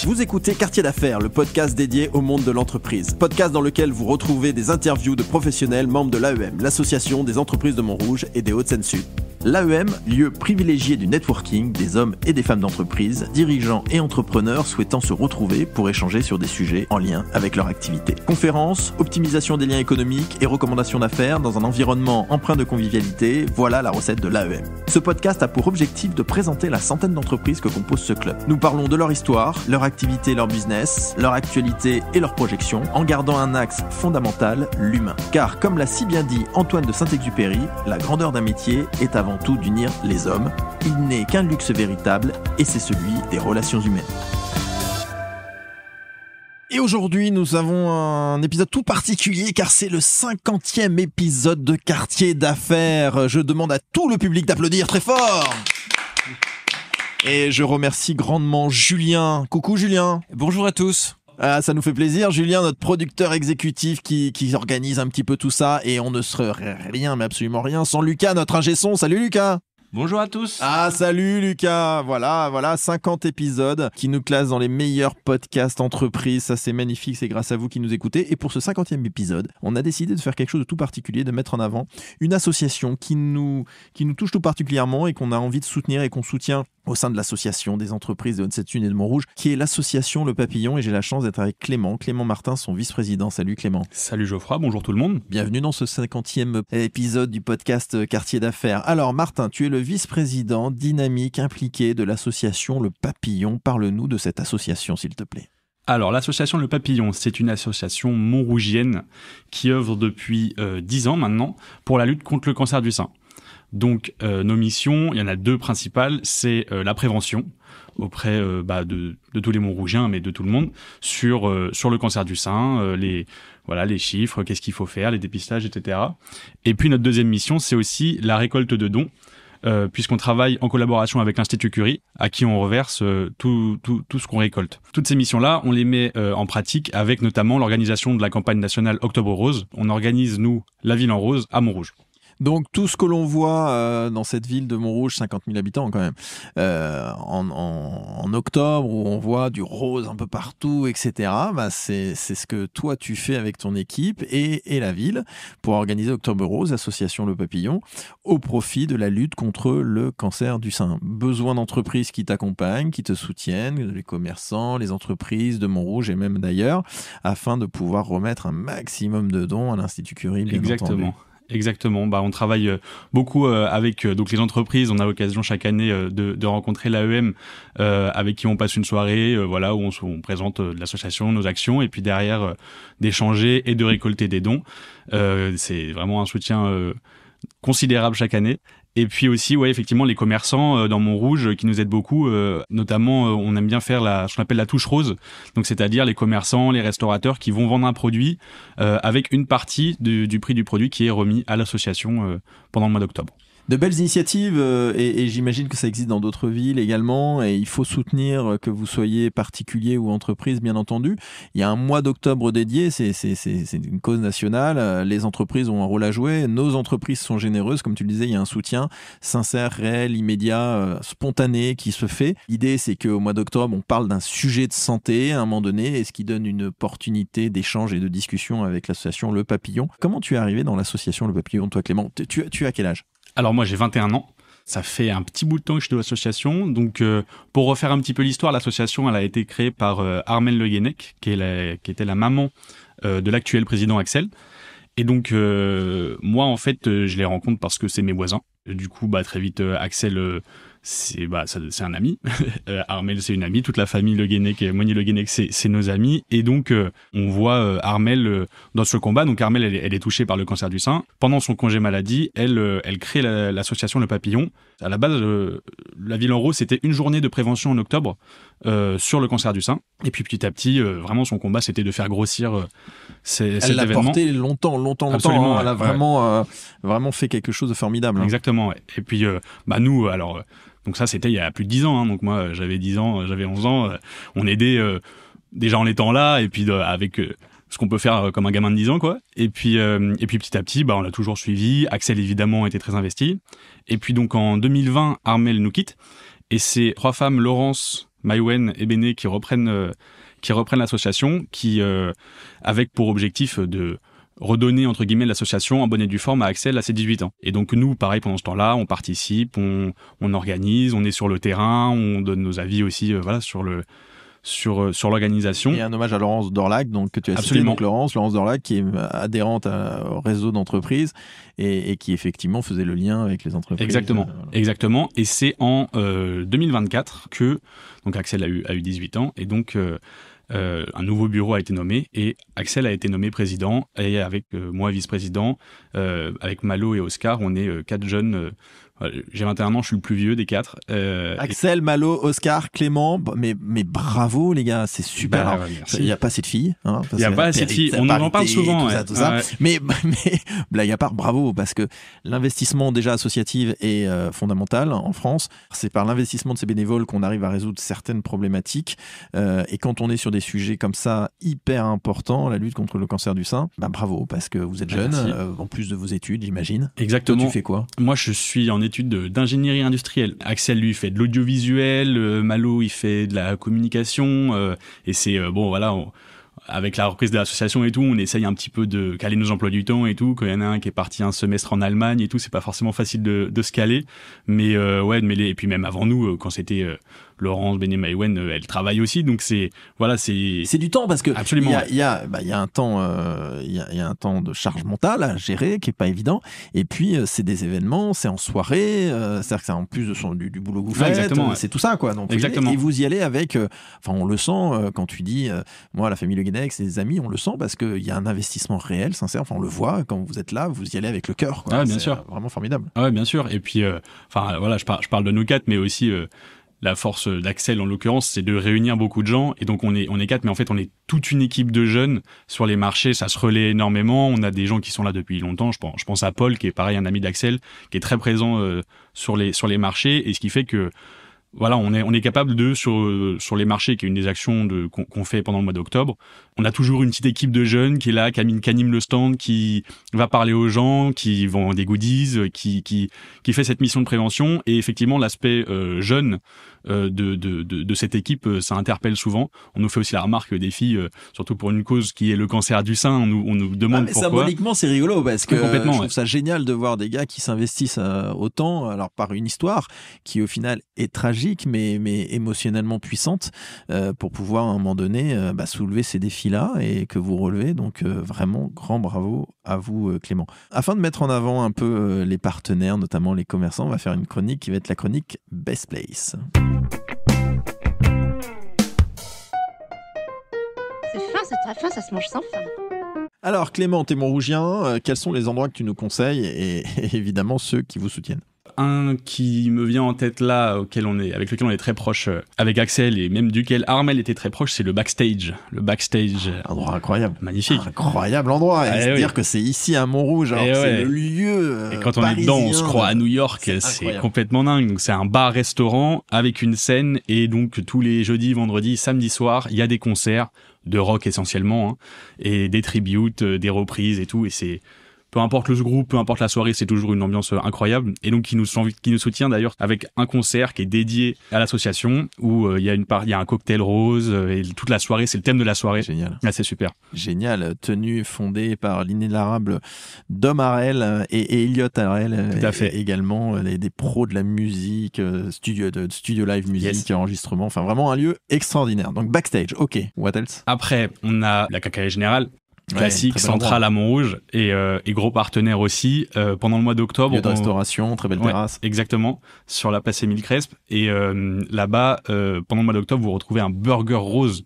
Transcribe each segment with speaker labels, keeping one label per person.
Speaker 1: tous. Vous écoutez Quartier d'affaires, le podcast dédié au monde de l'entreprise. Podcast dans lequel vous retrouvez des interviews de professionnels membres de l'AEM, l'association des entreprises de Montrouge et des Hauts-de-Seine-Sud. L'AEM, lieu privilégié du networking des hommes et des femmes d'entreprise, dirigeants et entrepreneurs souhaitant se retrouver pour échanger sur des sujets en lien avec leur activité. Conférences, optimisation des liens économiques et recommandations d'affaires dans un environnement empreint de convivialité, voilà la recette de l'AEM. Ce podcast a pour objectif de présenter la centaine d'entreprises que compose ce club. Nous parlons de leur histoire, leur activité, leur business, leur actualité et leurs projections, en gardant un axe fondamental, l'humain. Car comme l'a si bien dit Antoine de Saint-Exupéry, la grandeur d'un métier est avant tout d'unir les hommes. Il n'est qu'un luxe véritable et c'est celui des relations humaines. Et aujourd'hui, nous avons un épisode tout particulier car c'est le 50e épisode de Quartier d'affaires. Je demande à tout le public d'applaudir très fort. Et je remercie grandement Julien. Coucou Julien.
Speaker 2: Bonjour à tous.
Speaker 1: Ah, ça nous fait plaisir, Julien, notre producteur exécutif qui organise un petit peu tout ça, et on ne serait rien, mais absolument rien, sans Lucas, notre ingé son. Salut Lucas.
Speaker 2: Bonjour à tous.
Speaker 1: Ah, salut Lucas. Voilà, 50 épisodes qui nous classent dans les meilleurs podcasts entreprises. Ça, c'est magnifique, c'est grâce à vous qui nous écoutez. Et pour ce 50e épisode, on a décidé de faire quelque chose de tout particulier, de mettre en avant une association qui nous touche tout particulièrement et qu'on a envie de soutenir et qu'on soutient au sein de l'association des entreprises de Hauts-de-Seine-Sud et de Montrouge, qui est l'association Le Papillon. Et j'ai la chance d'être avec Clément Martin, son vice-président. Salut Clément.
Speaker 2: Salut Geoffroy, bonjour tout le monde.
Speaker 1: Bienvenue dans ce 50e épisode du podcast Quartier d'affaires. Alors Martin, tu es le vice-président dynamique impliqué de l'association Le Papillon. Parle-nous de cette association, s'il te plaît.
Speaker 2: Alors, l'association Le Papillon, c'est une association montrougienne qui œuvre depuis 10 ans maintenant pour la lutte contre le cancer du sein. Donc, nos missions, il y en a deux principales, c'est la prévention auprès de tous les Montrougiens, mais de tout le monde, sur le cancer du sein, les chiffres, qu'est-ce qu'il faut faire, les dépistages, etc. Et puis, notre deuxième mission, c'est aussi la récolte de dons, puisqu'on travaille en collaboration avec l'Institut Curie, à qui on reverse tout ce qu'on récolte. Toutes ces missions-là, on les met en pratique avec notamment l'organisation de la campagne nationale Octobre Rose. On organise, nous, la ville en rose à Montrouge.
Speaker 1: Donc tout ce que l'on voit dans cette ville de Montrouge, 50 000 habitants quand même, en octobre, où on voit du rose un peu partout, etc., c'est ce que toi tu fais avec ton équipe et la ville pour organiser Octobre Rose, association Le Papillon, au profit de la lutte contre le cancer du sein. Besoin d'entreprises qui t'accompagnent, qui te soutiennent, les commerçants, les entreprises de Montrouge et même d'ailleurs, afin de pouvoir remettre un maximum de dons à l'Institut Curie, bien entendu.
Speaker 2: Exactement. On travaille beaucoup avec donc les entreprises. On a l'occasion chaque année de rencontrer l'AEM avec qui on passe une soirée où on présente l'association, nos actions, et puis derrière d'échanger et de récolter des dons. C'est vraiment un soutien considérable chaque année. Et puis aussi, effectivement, les commerçants dans Montrouge qui nous aident beaucoup. Notamment, on aime bien faire ce qu'on appelle la touche rose. Donc, c'est-à-dire les commerçants, les restaurateurs qui vont vendre un produit avec une partie du prix du produit qui est remis à l'association pendant le mois d'octobre.
Speaker 1: De belles initiatives et j'imagine que ça existe dans d'autres villes également, et il faut soutenir que vous soyez particulier ou entreprise, bien entendu. Il y a un mois d'octobre dédié, c'est une cause nationale, les entreprises ont un rôle à jouer, nos entreprises sont généreuses, comme tu le disais, il y a un soutien sincère, réel, immédiat, spontané qui se fait. L'idée, c'est qu'au mois d'octobre, on parle d'un sujet de santé à un moment donné, et ce qui donne une opportunité d'échange et de discussion avec l'association Le Papillon. Comment tu es arrivé dans l'association Le Papillon, toi Clément? Tu as quel âge?
Speaker 2: Alors moi j'ai 21 ans, ça fait un petit bout de temps que je suis de l'association, donc pour refaire un petit peu l'histoire, l'association elle a été créée par Armelle Le Guenec, qui était la maman de l'actuel président Axel, et donc moi en fait je les rencontre parce que c'est mes voisins, du coup très vite Axel c'est un ami, Armelle c'est une amie, toute la famille Le Guenec et Monier Le Guenec c'est nos amis, et donc on voit Armelle dans ce combat. Donc Armelle elle est touchée par le cancer du sein. Pendant son congé maladie, elle crée l'association Le Papillon. À la base, la ville en rose c'était une journée de prévention en octobre sur le cancer du sein, et puis petit à petit vraiment son combat c'était de faire grossir cet événement.
Speaker 1: Elle l'a porté longtemps.
Speaker 2: Absolument,
Speaker 1: elle a vraiment fait quelque chose de formidable.
Speaker 2: Exactement, ouais. Et puis nous alors donc ça c'était il y a plus de 10 ans, donc moi j'avais 10 ans, j'avais 11 ans, on aidait déjà en étant là, et puis avec ce qu'on peut faire comme un gamin de 10 ans quoi. Et puis petit à petit on l'a toujours suivi. Axel évidemment était très investi, et puis donc en 2020 Armelle nous quitte, et c'est 3 femmes, Laurence, Maïwenn et Béné qui reprennent l'association, avec pour objectif de redonner entre guillemets l'association en bonne et due forme à Axel à ses 18 ans. Et donc nous, pareil, pendant ce temps-là, on participe, on organise, on est sur le terrain, on donne nos avis aussi, sur l'organisation.
Speaker 1: Et un hommage à Laurence Dorlac, donc que tu as cité, donc Laurence Dorlac, qui est adhérente au réseau d'entreprises et qui effectivement faisait le lien avec les entreprises.
Speaker 2: Exactement. Et c'est en 2024 que donc Axel a eu 18 ans et donc un nouveau bureau a été nommé et Axel a été nommé président et avec moi vice-président, avec Malo et Oscar, on est 4 jeunes. J'ai 21 ans, je suis le plus vieux des 4.
Speaker 1: Axel, Malo, Oscar, Clément, mais bravo les gars, c'est super. Il n'y a pas assez de filles.
Speaker 2: Il n'y a pas assez de filles, on en parle souvent.
Speaker 1: Tout ça. Mais blague à part, bravo, parce que l'investissement déjà associatif est fondamental en France. C'est par l'investissement de ces bénévoles qu'on arrive à résoudre certaines problématiques. Et quand on est sur des sujets comme ça, hyper importants, la lutte contre le cancer du sein, bravo, parce que vous êtes jeune, en plus de vos études, j'imagine.
Speaker 2: Exactement.
Speaker 1: Toi, tu fais quoi ?
Speaker 2: Moi, je suis en études d'ingénierie industrielle. Axel, lui, fait de l'audiovisuel, Malo, il fait de la communication, et c'est, avec la reprise de l'association et tout, on essaye un petit peu de caler nos emplois du temps et tout. Quand il y en a un qui est parti un semestre en Allemagne et tout, c'est pas forcément facile de se caler. Mais et puis même avant nous, quand c'était Laurence, Béné, Maïwenn, elle travaille aussi, donc c'est du temps parce que
Speaker 1: absolument il y a un temps de charge mentale à gérer qui est pas évident, et puis c'est des événements, c'est en soirée, c'est-à-dire que c'est en plus du boulot que vous faites, c'est tout ça quoi. Donc et vous y allez avec, on le sent quand tu dis moi la famille Le Guenec, c'est des amis, on le sent parce qu'il y a un investissement réel, sincère, on le voit quand vous êtes là, vous y allez avec le cœur quoi.
Speaker 2: Bien sûr,
Speaker 1: vraiment formidable.
Speaker 2: Bien sûr, et puis je parle de nous 4, mais aussi la force d'Axel, en l'occurrence, c'est de réunir beaucoup de gens. Et donc, on est 4, mais en fait, on est toute une équipe de jeunes sur les marchés. Ça se relaie énormément. On a des gens qui sont là depuis longtemps. Je pense à Paul, qui est pareil, un ami d'Axel, qui est très présent sur les marchés. Et ce qui fait que, on est capable de, sur les marchés, qui est une des actions qu'on fait pendant le mois d'octobre, on a toujours une petite équipe de jeunes qui est là, qui anime le stand, qui va parler aux gens, qui vend des goodies, qui fait cette mission de prévention. Et effectivement, l'aspect jeune de cette équipe, ça interpelle souvent. On nous fait aussi la remarque des filles, surtout pour une cause qui est le cancer du sein, on nous demande pourquoi.
Speaker 1: Symboliquement, c'est rigolo parce que je trouve ça génial de voir des gars qui s'investissent autant, alors par une histoire qui au final est tragique mais émotionnellement puissante, pour pouvoir à un moment donné soulever ces défis-là et que vous relevez. Donc vraiment grand bravo à vous Clément. Afin de mettre en avant un peu les partenaires, notamment les commerçants, on va faire une chronique qui va être la chronique Best Place.
Speaker 3: C'est fin, c'est très fin, ça se mange sans fin.
Speaker 1: Alors Clément, t'es Montrougien, quels sont les endroits que tu nous conseilles et évidemment ceux qui vous soutiennent?
Speaker 2: Un qui me vient en tête là, avec lequel on est très proche, avec Axel, et même duquel Armel était très proche, c'est le Backstage. Le Backstage.
Speaker 1: Endroit incroyable.
Speaker 2: Magnifique.
Speaker 1: Incroyable endroit. Et dire que c'est ici à Montrouge, alors c'est le lieu
Speaker 2: et quand on est dedans, on se croit à New York, c'est complètement dingue. Donc c'est un bar-restaurant avec une scène, et donc tous les jeudis, vendredis, samedis soirs, il y a des concerts de rock essentiellement, et des tributes, des reprises et tout, et c'est... Peu importe le groupe, peu importe la soirée, c'est toujours une ambiance incroyable. Et donc, qui nous soutient d'ailleurs avec un concert qui est dédié à l'association, où il y a un cocktail rose, et toute la soirée, c'est le thème de la soirée.
Speaker 1: Génial.
Speaker 2: C'est super.
Speaker 1: Génial. Tenue fondée par l'inénarrable Dom Harel et Elliot Harel.
Speaker 2: Tout à fait.
Speaker 1: Également des pros de la musique, studio live musique, enregistrement. Enfin, vraiment un lieu extraordinaire. Donc, Backstage. OK. What else?
Speaker 2: Après, on a la Cacaille Générale. Classique, centrale à Montrouge, et gros partenaire aussi. Pendant le mois d'octobre,
Speaker 1: lieu de restauration, très belle terrasse.
Speaker 2: Exactement, sur la place Émile Cresp. Et là-bas, pendant le mois d'octobre, vous retrouvez un burger rose.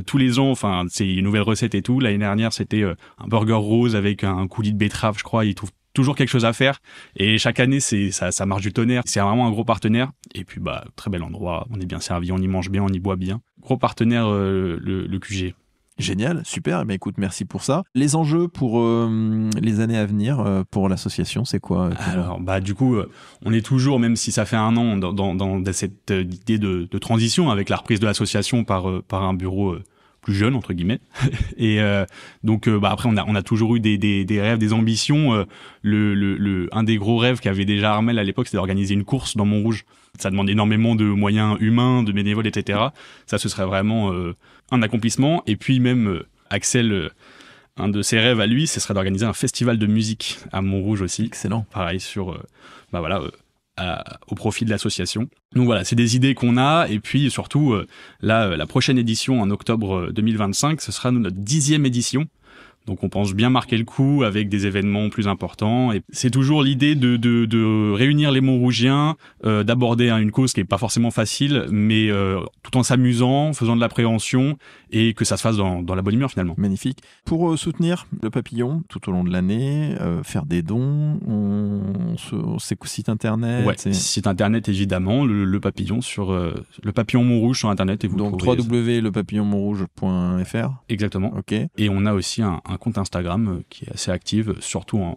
Speaker 2: Tous les ans, c'est une nouvelle recette et tout. L'année dernière, c'était un burger rose avec un coulis de betterave, je crois. Ils trouvent toujours quelque chose à faire. Et chaque année, ça marche du tonnerre. C'est vraiment un gros partenaire. Et puis, très bel endroit. On est bien servi, on y mange bien, on y boit bien. Gros partenaire, le QG.
Speaker 1: Génial, super. Mais écoute, merci pour ça. Les enjeux pour les années à venir pour l'association, c'est quoi?
Speaker 2: Alors, du coup, on est toujours, même si ça fait un an, dans cette idée de transition avec la reprise de l'association par un bureau plus jeune entre guillemets. Et donc après on a toujours eu des rêves, des ambitions. Un des gros rêves qu'avait déjà Armel à l'époque, c'était d'organiser une course dans Montrouge. Ça demande énormément de moyens humains, de bénévoles, etc. Ça, ce serait vraiment un accomplissement. Et puis même Axel, un de ses rêves à lui, ce serait d'organiser un festival de musique à Montrouge aussi.
Speaker 1: Excellent.
Speaker 2: Pareil au profit de l'association. Donc voilà, c'est des idées qu'on a. Et puis surtout, la prochaine édition en octobre 2025, ce sera notre 10e édition. Donc on pense bien marquer le coup avec des événements plus importants. Et c'est toujours l'idée de réunir les Montrougiens, d'aborder une cause qui est pas forcément facile, mais tout en s'amusant, faisant de l'appréhension et que ça se fasse dans la bonne humeur finalement.
Speaker 1: Magnifique. Pour soutenir le Papillon tout au long de l'année, faire des dons, c'est site internet.
Speaker 2: Ouais, site internet évidemment, le Papillon sur le Papillon Montrouge sur internet et vous
Speaker 1: donc
Speaker 2: trouverez
Speaker 1: www.lepapillonmontrouge.fr.
Speaker 2: Exactement.
Speaker 1: Ok.
Speaker 2: Et on a aussi un compte Instagram qui est assez actif, surtout en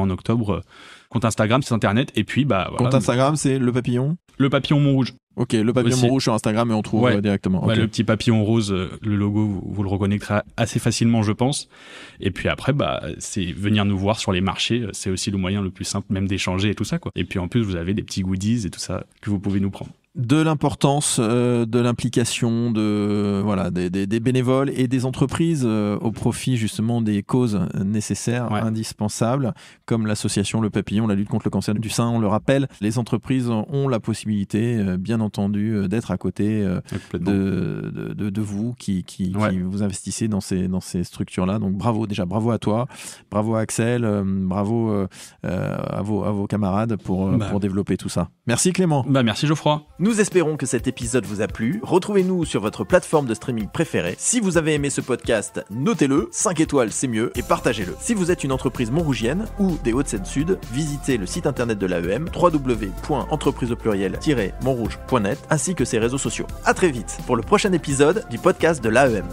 Speaker 2: octobre. Compte Instagram, c'est internet. Et puis,
Speaker 1: compte Instagram, c'est Le Papillon.
Speaker 2: Le Papillon Montrouge.
Speaker 1: Ok, Le Papillon Montrouge sur Instagram et on trouve directement. Okay.
Speaker 2: Le petit papillon rose, le logo, vous le reconnaîtrez assez facilement, je pense. Et puis après, c'est venir nous voir sur les marchés. C'est aussi le moyen le plus simple, même d'échanger et tout ça, quoi. Et puis en plus, vous avez des petits goodies et tout ça que vous pouvez nous prendre.
Speaker 1: De l'importance de l'implication des bénévoles et des entreprises au profit justement des causes nécessaires, indispensables, comme l'association Le Papillon, la lutte contre le cancer du sein. On le rappelle, les entreprises ont la possibilité, bien entendu, d'être à côté de vous qui vous investissez dans ces structures-là. Donc bravo à toi, bravo à Axel, bravo à vos camarades pour développer tout ça. Merci Clément.
Speaker 2: Merci Geoffroy.
Speaker 1: Nous espérons que cet épisode vous a plu. Retrouvez-nous sur votre plateforme de streaming préférée. Si vous avez aimé ce podcast, notez-le, 5 étoiles c'est mieux, et partagez-le. Si vous êtes une entreprise montrougienne ou des Hauts-de-Seine-Sud, visitez le site internet de l'AEM, www.entrepriseaupluriel-montrouge.net, ainsi que ses réseaux sociaux. À très vite pour le prochain épisode du podcast de l'AEM.